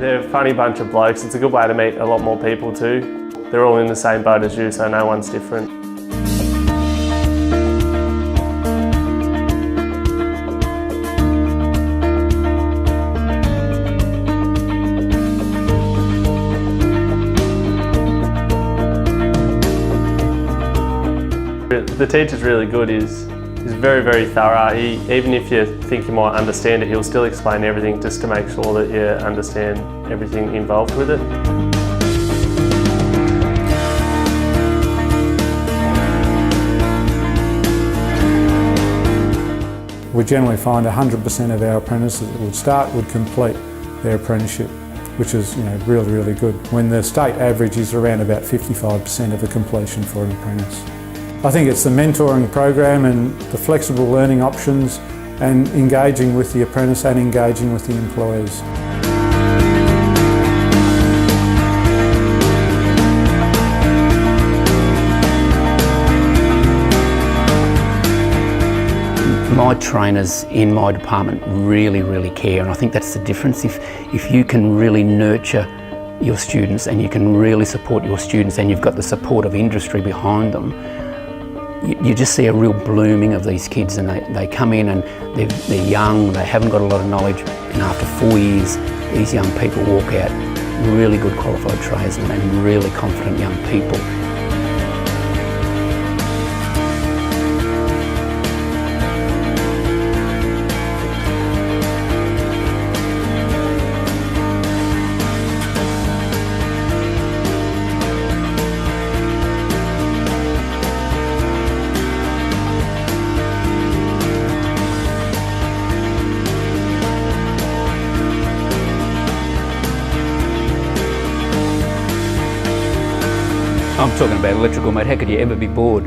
They're a funny bunch of blokes. It's a good way to meet a lot more people too. They're all in the same boat as you, so no one's different. The teacher's really good. He's very, very thorough. Even if you think you might understand it, he'll still explain everything just to make sure that you understand everything involved with it. We generally find 100% of our apprentices that would complete their apprenticeship, which is really, really good. When the state average is around about 55% of the completion for an apprentice. I think it's the mentoring program and the flexible learning options and engaging with the apprentice and engaging with the employees. My trainers in my department really, really care, and I think that's the difference. If you can really nurture your students and you can really support your students and you've got the support of industry behind them, you just see a real blooming of these kids, and they come in and they're young, they haven't got a lot of knowledge, and after 4 years these young people walk out really good qualified tradesmen and really confident young people. I'm talking about electrical, mate. How could you ever be bored?